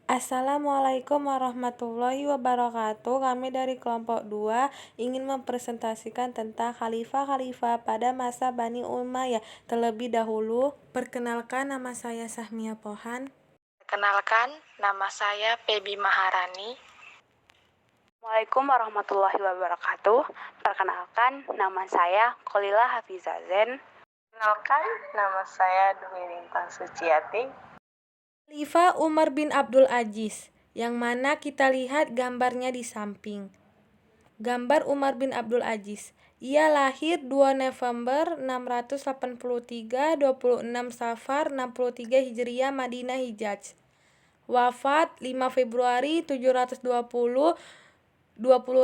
Assalamualaikum warahmatullahi wabarakatuh. Kami dari kelompok 2 ingin mempresentasikan tentang khalifah-khalifah pada masa Bani Umayyah. Terlebih dahulu, perkenalkan, nama saya Sahmia Pohan. Perkenalkan, nama saya Pebi Maharani. Assalamualaikum warahmatullahi wabarakatuh. Perkenalkan, nama saya Kolila Hafizazen. Perkenalkan, nama saya Dwi Lintang Suciati. Khalifah Umar bin Abdul Aziz, yang mana kita lihat gambarnya di samping. Gambar Umar bin Abdul Aziz. Ia lahir 2 November 683, 26 Safar 63 Hijriah, Madinah, Hijaz. Wafat 5 Februari 720, 20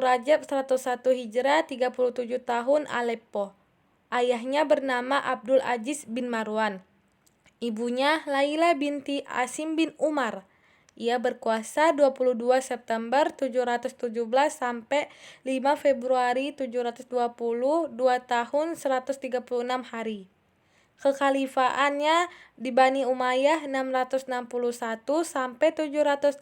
Rajab 101 Hijrah, 37 tahun, Aleppo. Ayahnya bernama Abdul Aziz bin Marwan. Ibunya Laila binti Asim bin Umar. Ia berkuasa 22 September 717 sampai 5 Februari 720, 2 tahun 136 hari. Kekhalifaannya di Bani Umayyah 661 sampai 750.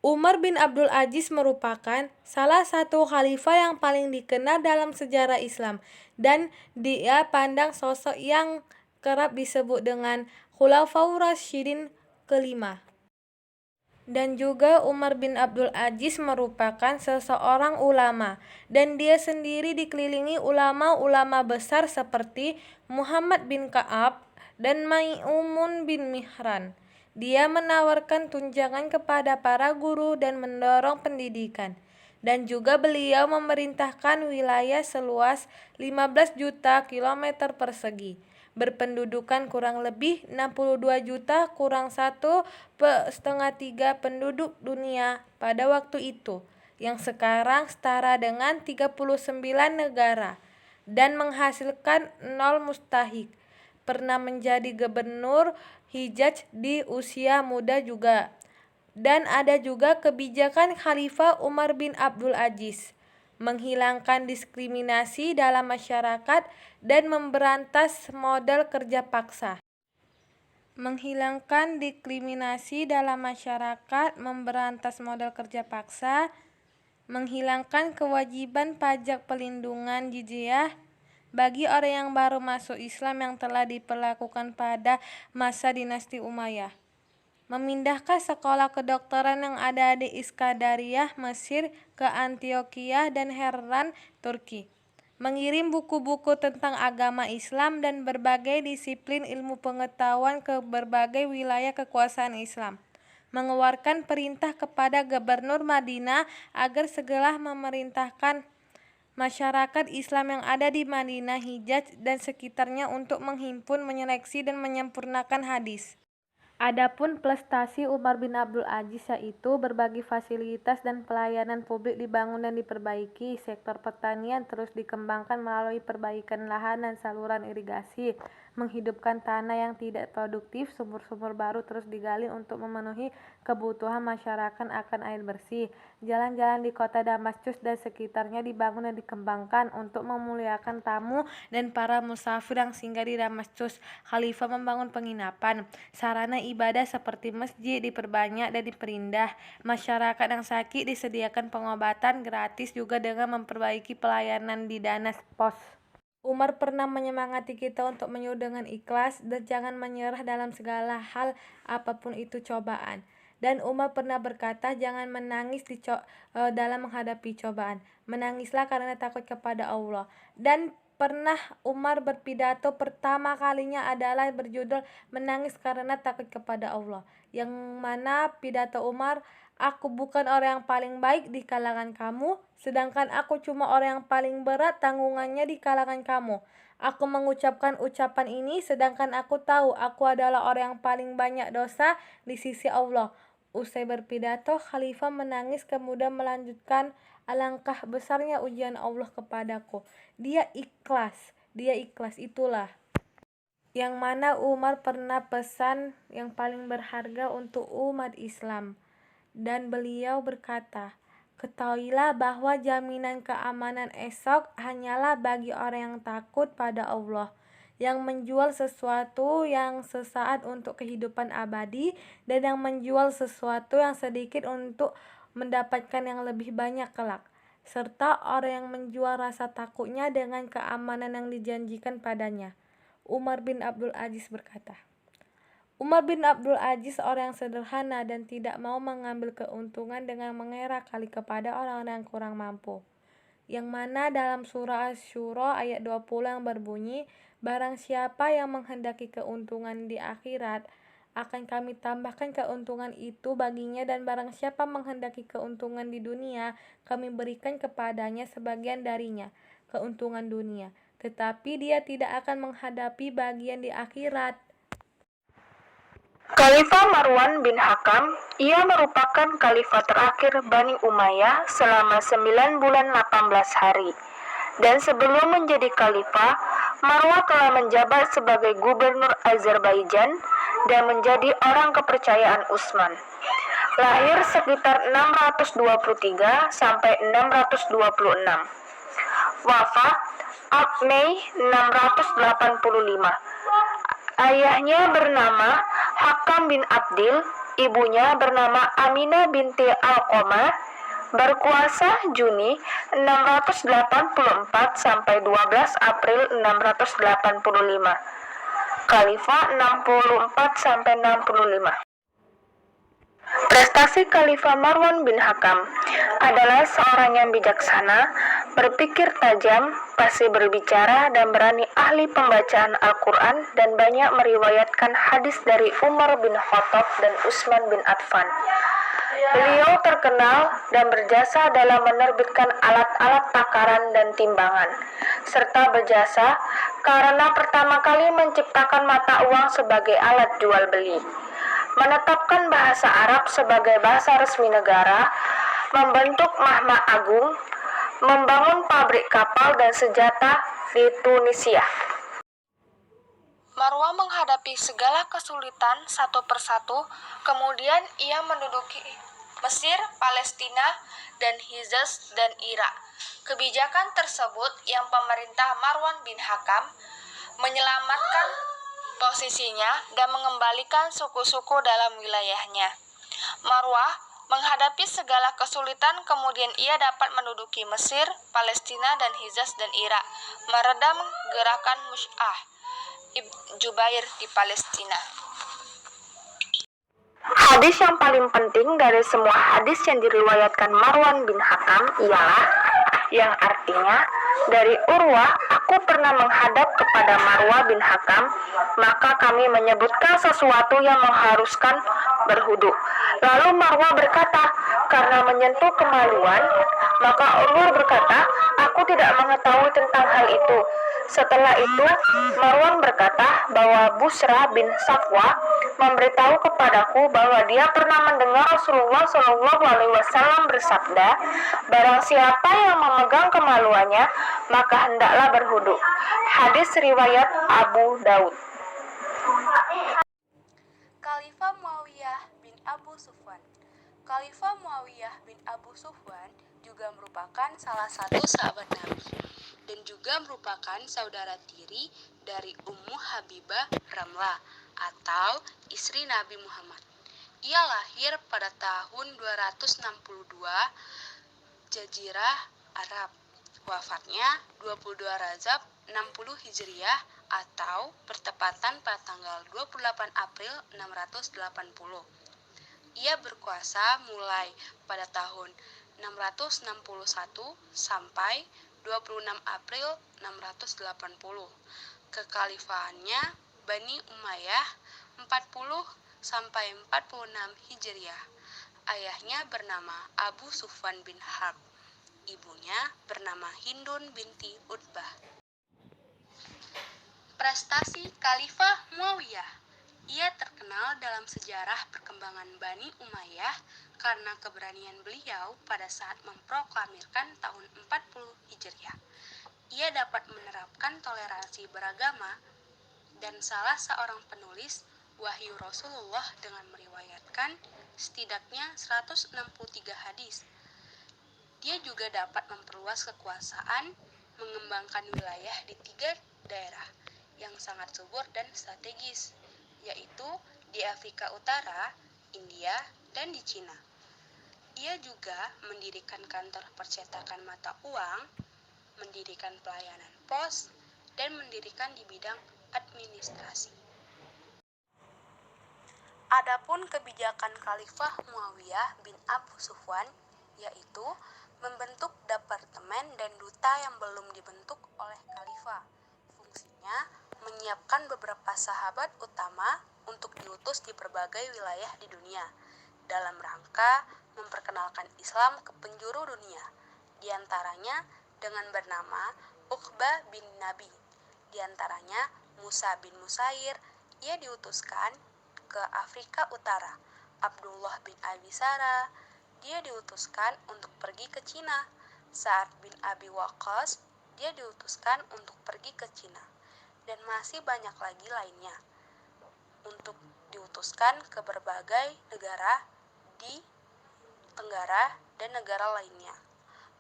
Umar bin Abdul Aziz merupakan salah satu khalifah yang paling dikenal dalam sejarah Islam, dan dia pandang sosok yang kerap disebut dengan Khulafaur Rasyidin kelima. Dan juga Umar bin Abdul Aziz merupakan seseorang ulama, dan dia sendiri dikelilingi ulama-ulama besar seperti Muhammad bin Ka'ab dan Maimun bin Mihran. Dia menawarkan tunjangan kepada para guru dan mendorong pendidikan. Dan juga beliau memerintahkan wilayah seluas 15 juta kilometer persegi, berpendudukan kurang lebih 62 juta kurang 1,3 penduduk dunia pada waktu itu, yang sekarang setara dengan 39 negara, dan menghasilkan 0 mustahik. Pernah menjadi gubernur Hijaz di usia muda juga. Dan ada juga kebijakan Khalifah Umar bin Abdul Aziz, menghilangkan diskriminasi dalam masyarakat dan memberantas model kerja paksa. Menghilangkan diskriminasi dalam masyarakat, memberantas model kerja paksa, menghilangkan kewajiban pajak pelindungan jizyah bagi orang yang baru masuk Islam yang telah diperlakukan pada masa dinasti Umayyah. Memindahkan sekolah kedokteran yang ada di Iskandariyah, Mesir, ke Antioquia dan Harran, Turki. Mengirim buku-buku tentang agama Islam dan berbagai disiplin ilmu pengetahuan ke berbagai wilayah kekuasaan Islam. Mengeluarkan perintah kepada Gubernur Madinah agar segera memerintahkan masyarakat Islam yang ada di Madinah, Hijaz, dan sekitarnya untuk menghimpun, menyeleksi, dan menyempurnakan hadis. Adapun prestasi Umar bin Abdul Aziz yaitu berbagai fasilitas dan pelayanan publik dibangun dan diperbaiki, sektor pertanian terus dikembangkan melalui perbaikan lahan dan saluran irigasi, menghidupkan tanah yang tidak produktif, sumur-sumur baru terus digali untuk memenuhi kebutuhan masyarakat akan air bersih, jalan-jalan di kota Damaskus dan sekitarnya dibangun dan dikembangkan untuk memuliakan tamu dan para musafir yang singgah di Damaskus. Khalifah membangun penginapan, sarana ibadah seperti masjid diperbanyak dan diperindah. Masyarakat yang sakit disediakan pengobatan gratis juga dengan memperbaiki pelayanan di Danas Pos. Umar pernah menyemangati kita untuk menyuruh dengan ikhlas dan jangan menyerah dalam segala hal apapun itu cobaan. Dan Umar pernah berkata, jangan menangis dalam menghadapi cobaan. Menangislah karena takut kepada Allah. Dan pernah Umar berpidato pertama kalinya adalah berjudul Menangis karena takut kepada Allah, yang mana pidato Umar, aku bukan orang yang paling baik di kalangan kamu, sedangkan aku cuma orang yang paling berat tanggungannya di kalangan kamu. Aku mengucapkan ucapan ini sedangkan aku tahu aku adalah orang yang paling banyak dosa di sisi Allah. Usai berpidato, Khalifah menangis kemudian melanjutkan, alangkah besarnya ujian Allah kepadaku. Dia ikhlas, itulah yang mana Umar pernah pesan yang paling berharga untuk umat Islam. Dan beliau berkata, ketahuilah bahwa jaminan keamanan esok hanyalah bagi orang yang takut pada Allah. yang menjual sesuatu yang sesaat untuk kehidupan abadi, dan yang menjual sesuatu yang sedikit untuk mendapatkan yang lebih banyak kelak, serta orang yang menjual rasa takutnya dengan keamanan yang dijanjikan padanya. Umar bin Abdul Aziz berkata. Umar bin Abdul Aziz orang yang sederhana dan tidak mau mengambil keuntungan dengan mengerek kali kepada orang-orang yang kurang mampu. Yang mana dalam surah Asy-Syura ayat 20 yang berbunyi, barang siapa yang menghendaki keuntungan di akhirat, akan kami tambahkan keuntungan itu baginya, dan barang siapa menghendaki keuntungan di dunia, kami berikan kepadanya sebagian darinya, keuntungan dunia. Tetapi dia tidak akan menghadapi bagian di akhirat. Khalifah Marwan bin Hakam, ia merupakan khalifah terakhir Bani Umayyah selama 9 bulan 18 hari. Dan sebelum menjadi khalifah, Marwan telah menjabat sebagai gubernur Azerbaijan dan menjadi orang kepercayaan Utsman. Lahir sekitar 623 sampai 626. Wafat Mei 685. Ayahnya bernama Hakam bin Abdil, ibunya bernama Aminah binti Alqamah, berkuasa Juni 684 sampai 12 April 685. Khalifah 64 sampai 65. Prestasi Khalifah Marwan bin Hakam adalah seorang yang bijaksana, berpikir tajam, fasih berbicara, dan berani ahli pembacaan Al-Quran, dan banyak meriwayatkan hadis dari Umar bin Khattab dan Utsman bin Affan. Beliau terkenal dan berjasa dalam menerbitkan alat-alat takaran dan timbangan, serta berjasa karena pertama kali menciptakan mata uang sebagai alat jual beli, menetapkan bahasa Arab sebagai bahasa resmi negara, membentuk Mahkamah Agung, membangun pabrik kapal dan senjata di Tunisia. Marwan menghadapi segala kesulitan satu persatu, kemudian ia menduduki Mesir, Palestina, dan Hijaz dan Irak. Kebijakan tersebut yang pemerintah Marwan bin Hakam menyelamatkan posisinya dan mengembalikan suku-suku dalam wilayahnya. Marwah menghadapi segala kesulitan, kemudian ia dapat menduduki Mesir, Palestina, dan Hijaz dan Irak, meredam gerakan Mus'ab ibn Jubair di Palestina. Hadis yang paling penting dari semua hadis yang diriwayatkan Marwan bin Hakam ialah yang artinya, dari Urwah, aku pernah menghadap kepada Marwan bin Hakam, maka kami menyebutkan sesuatu yang mengharuskan berhudu. Lalu Marwan berkata, karena menyentuh kemaluan, maka Urwah berkata, aku tidak mengetahui tentang hal itu. Setelah itu, Marwan berkata bahwa Busra bin Safwa memberitahu kepadaku bahwa dia pernah mendengar Rasulullah SAW bersabda, barang siapa yang memegang kemaluannya, maka hendaklah berhudu. Hadis riwayat Abu Daud. Khalifah Muawiyah bin Abu Sufyan. Khalifah Muawiyah bin Abu Sufyan juga merupakan salah satu sahabat Nabi dan juga merupakan saudara tiri dari Ummu Habibah Ramlah atau istri Nabi Muhammad. Ia lahir pada tahun 262 Jazirah Arab. Wafatnya 22 Rajab 60 Hijriah atau bertepatan pada tanggal 28 April 680. Ia berkuasa mulai pada tahun 661 sampai 26 April 680. Kekhalifahannya Bani Umayyah 40 sampai 46 Hijriah. Ayahnya bernama Abu Sufyan bin Harb. Ibunya bernama Hindun binti Utbah. Prestasi Khalifah Muawiyah. Ia terkenal dalam sejarah perkembangan Bani Umayyah karena keberanian beliau pada saat memproklamirkan tahun 40 Hijriah. Ia dapat menerapkan toleransi beragama dan salah seorang penulis Wahyu Rasulullah dengan meriwayatkan setidaknya 163 hadis. Dia juga dapat memperluas kekuasaan, mengembangkan wilayah di 3 daerah, yang sangat subur dan strategis, yaitu di Afrika Utara, India, dan di Cina. Ia juga mendirikan kantor percetakan mata uang, mendirikan pelayanan pos, dan mendirikan di bidang administrasi. Adapun kebijakan Khalifah Muawiyah bin Abu Sufyan yaitu membentuk departemen dan duta yang belum dibentuk oleh Khalifah. Fungsinya menyiapkan beberapa sahabat utama untuk diutus di berbagai wilayah di dunia dalam rangka memperkenalkan Islam ke penjuru dunia, di antaranya dengan bernama Uqbah bin Nabi. Di antaranya Musa bin Musair, ia diutuskan ke Afrika Utara. Abdullah bin Abi Sara, dia diutuskan untuk pergi ke Cina. Sa'ad bin Abi Waqqas, dia diutuskan untuk pergi ke Cina. Dan masih banyak lagi lainnya untuk diutuskan ke berbagai negara di Tenggara dan negara lainnya.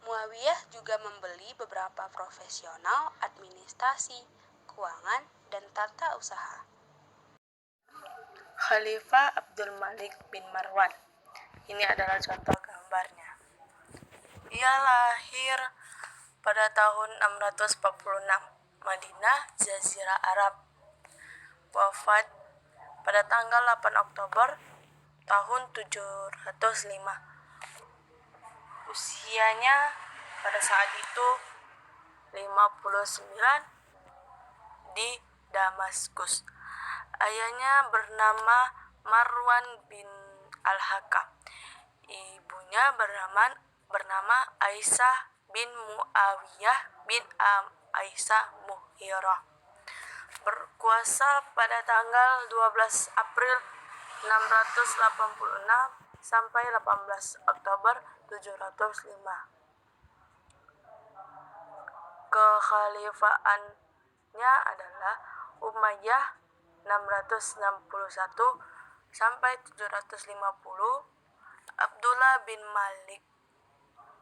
Muawiyah juga membeli beberapa profesional administrasi, keuangan, dan tata usaha. Khalifah Abdul Malik bin Marwan. Ini adalah contoh gambarnya. Ia lahir pada tahun 646, Madinah, Jazirah Arab. Wafat pada tanggal 8 Oktober tahun 705. Usianya pada saat itu 59 di Damaskus. Ayahnya bernama Marwan bin Al-Hakam. Ibunya bernama Aisyah bin Muawiyah bin Aisyah Muhirah. Berkuasa pada tanggal 12 April 686 sampai 18 Oktober 705. Kekhalifaannya adalah Umayyah 661 sampai 750.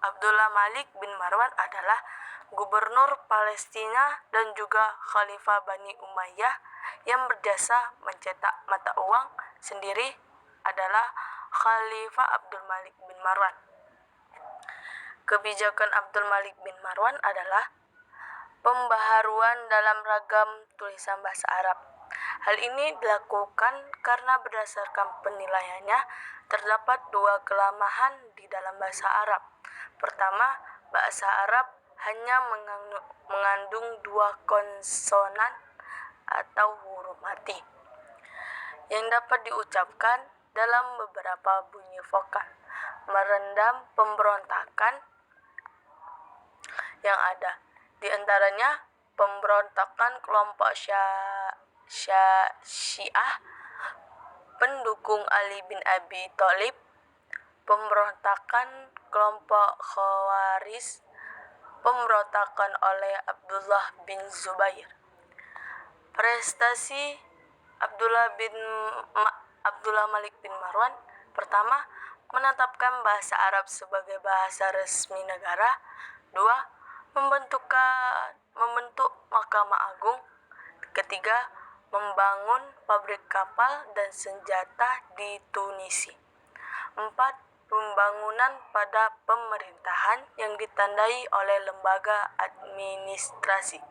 Abdullah Malik bin Marwan adalah gubernur Palestina dan juga khalifah Bani Umayyah yang berjasa mencetak mata uang sendiri adalah Khalifah Abdul Malik bin Marwan. Kebijakan Abdul Malik bin Marwan adalah pembaharuan dalam ragam tulisan bahasa Arab. Hal ini dilakukan karena berdasarkan penilaiannya terdapat dua kelemahan di dalam bahasa Arab. Pertama, bahasa Arab hanya mengandung dua konsonan atau huruf mati yang dapat diucapkan dalam beberapa bunyi vokal, merendam pemberontakan yang ada. Di antaranya pemberontakan kelompok Syiah pendukung Ali bin Abi Thalib, pemberontakan kelompok Khawarij, pemberontakan oleh Abdullah bin Zubair. Prestasi Abdullah Malik bin Marwan: pertama, menetapkan bahasa Arab sebagai bahasa resmi negara. Dua, membentuk Mahkamah Agung. Ketiga, membangun pabrik kapal dan senjata di Tunisia. 4. Pembangunan pada pemerintahan yang ditandai oleh lembaga administrasi.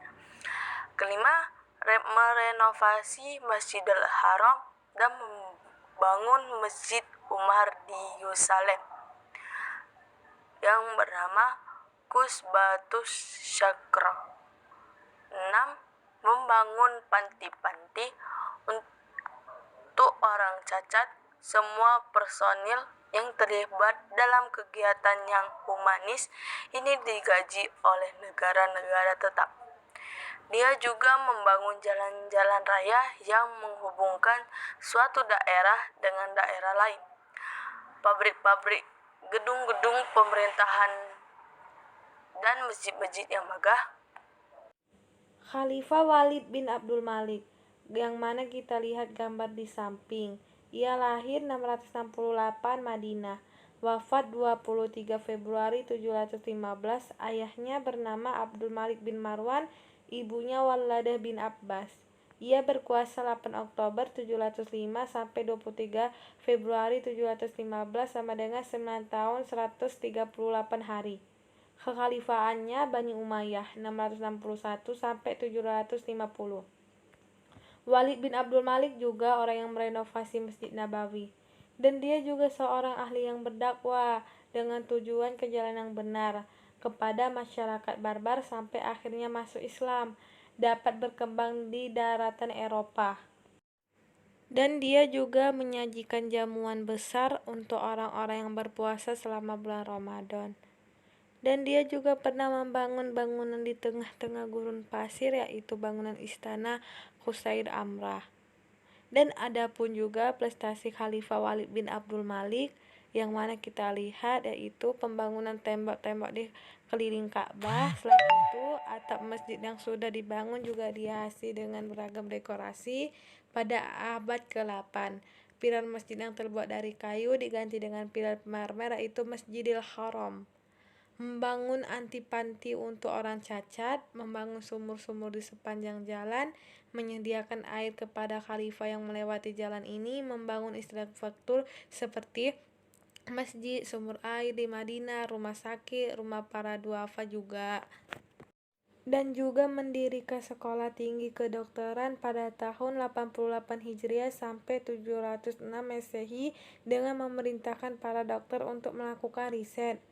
Kelima, merenovasi Masjidil Haram dan membangun Masjid Umar di Yerusalem yang bernama Qusbatus Syakra. 6. Membangun panti-panti untuk orang cacat. Semua personil yang terlibat dalam kegiatan yang humanis ini digaji oleh negara-negara tetap. Dia juga membangun jalan-jalan raya yang menghubungkan suatu daerah dengan daerah lain, pabrik-pabrik, gedung-gedung pemerintahan, dan masjid-masjid yang megah. Khalifah Walid bin Abdul Malik, yang mana kita lihat gambar di samping. Ia lahir 668 Madinah, wafat 23 Februari 715. Ayahnya bernama Abdul Malik bin Marwan, ibunya Walladah bin Abbas. Ia berkuasa 8 Oktober 705 sampai 23 Februari 715 sama dengan 9 tahun 138 hari. Kekhalifaannya Bani Umayyah 661 sampai 750. Walid bin Abdul Malik juga orang yang merenovasi Masjid Nabawi. Dan dia juga seorang ahli yang berdakwah dengan tujuan ke jalan yang benar kepada masyarakat barbar sampai akhirnya masuk Islam, dapat berkembang di daratan Eropa. Dan dia juga menyajikan jamuan besar untuk orang-orang yang berpuasa selama bulan Ramadan. Dan dia juga pernah membangun bangunan di tengah-tengah gurun pasir, yaitu bangunan istana Qusair Amrah. Dan ada pun juga prestasi Khalifah Walid bin Abdul Malik yang mana kita lihat, yaitu pembangunan tembok-tembok di keliling Ka'bah. Selain itu, atap masjid yang sudah dibangun juga dihiasi dengan beragam dekorasi pada abad ke-8. Pilar masjid yang terbuat dari kayu diganti dengan pilar marmer, yaitu Masjidil Haram. Membangun anti-panti untuk orang cacat, membangun sumur-sumur di sepanjang jalan, menyediakan air kepada khalifah yang melewati jalan ini, membangun infrastruktur seperti masjid, sumur air di Madinah, rumah sakit, rumah para duafa juga. Dan juga mendirikan sekolah tinggi kedokteran pada tahun 88 Hijriah sampai 706 Masehi dengan memerintahkan para dokter untuk melakukan riset,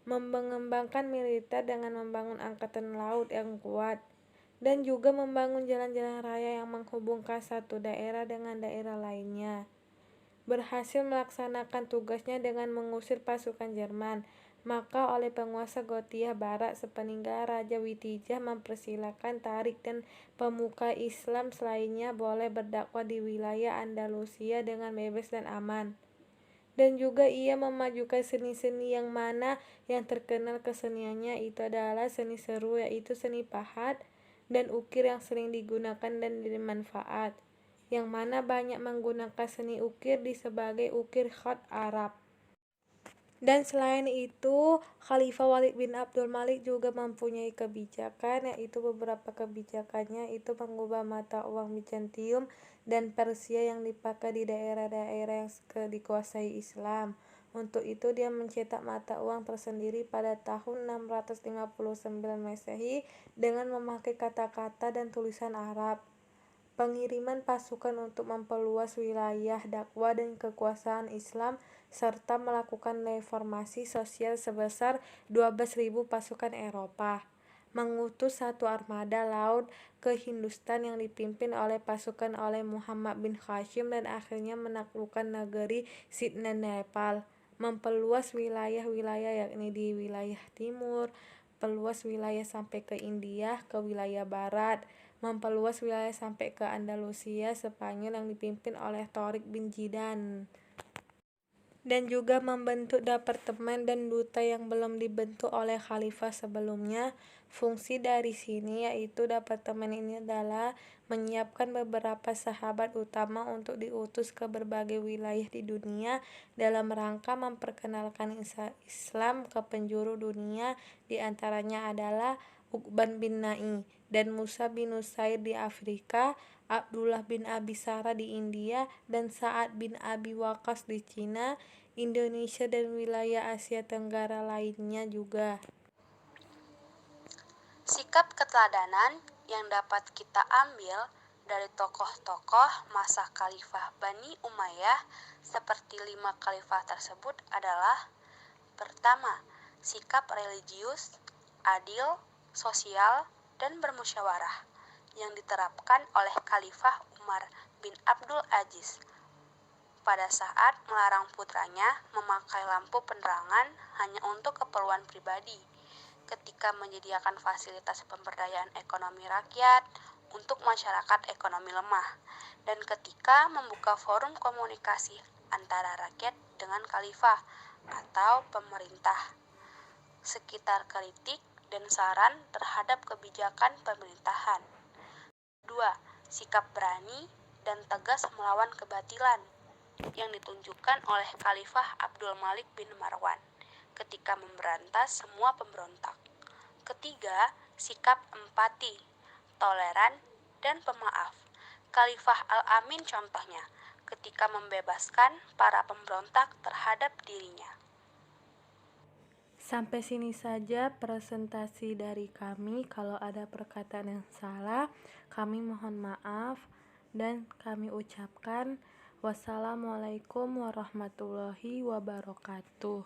mengembangkan militer dengan membangun angkatan laut yang kuat, dan juga membangun jalan-jalan raya yang menghubungkan satu daerah dengan daerah lainnya. Berhasil melaksanakan tugasnya dengan mengusir pasukan Jerman, maka oleh penguasa Gothia Barat sepeninggal Raja Witijah mempersilakan Tarik dan pemuka Islam selainnya boleh berdakwah di wilayah Andalusia dengan bebas dan aman. Dan juga ia memajukan seni-seni yang mana yang terkenal keseniannya itu adalah seni seru, yaitu seni pahat dan ukir yang sering digunakan dan dimanfaat, yang mana banyak menggunakan seni ukir di sebagai ukir khat Arab. Dan selain itu, Khalifah Walid bin Abdul Malik juga mempunyai kebijakan, yaitu beberapa kebijakannya itu mengubah mata uang Bizantium dan Persia yang dipakai di daerah-daerah yang dikuasai Islam. Untuk itu dia mencetak mata uang tersendiri pada tahun 659 Masehi dengan memakai kata-kata dan tulisan Arab. Pengiriman pasukan untuk memperluas wilayah dakwah dan kekuasaan Islam serta melakukan reformasi sosial sebesar 12.000 pasukan Eropa. Mengutus satu armada laut ke Hindustan yang dipimpin oleh pasukan oleh Muhammad bin Hashim dan akhirnya menaklukkan negeri Sindh dan Nepal. Memperluas wilayah-wilayah yakni di wilayah timur, perluas wilayah sampai ke India, ke wilayah barat, memperluas wilayah sampai ke Andalusia Spanyol yang dipimpin oleh Torik bin Jidan, dan juga membentuk departemen dan duta yang belum dibentuk oleh khalifah sebelumnya. Fungsi dari sini yaitu departemen ini adalah menyiapkan beberapa sahabat utama untuk diutus ke berbagai wilayah di dunia dalam rangka memperkenalkan Islam ke penjuru dunia. Di antaranya adalah Uqban bin Na'i dan Musa bin Nusair di Afrika, Abdullah bin Abi Sarah di India, dan Sa'ad bin Abi Waqqas di Cina, Indonesia, dan wilayah Asia Tenggara lainnya juga. Sikap keteladanan yang dapat kita ambil dari tokoh-tokoh masa Khalifah Bani Umayyah seperti 5 khalifah tersebut adalah: pertama, sikap religius, adil, sosial, dan bermusyawarah yang diterapkan oleh Khalifah Umar bin Abdul Aziz pada saat melarang putranya memakai lampu penerangan hanya untuk keperluan pribadi, ketika menyediakan fasilitas pemberdayaan ekonomi rakyat untuk masyarakat ekonomi lemah, dan ketika membuka forum komunikasi antara rakyat dengan khalifah atau pemerintah sekitar kritik dan saran terhadap kebijakan pemerintahan. 2. Sikap berani dan tegas melawan kebatilan yang ditunjukkan oleh Khalifah Abdul Malik bin Marwan ketika memberantas semua pemberontak. Ketiga, sikap empati, toleran, dan pemaaf Khalifah Al-Amin contohnya, ketika membebaskan para pemberontak terhadap dirinya. Sampai sini saja presentasi dari kami. Kalau ada perkataan yang salah, kami mohon maaf dan kami ucapkan wassalamualaikum warahmatullahi wabarakatuh.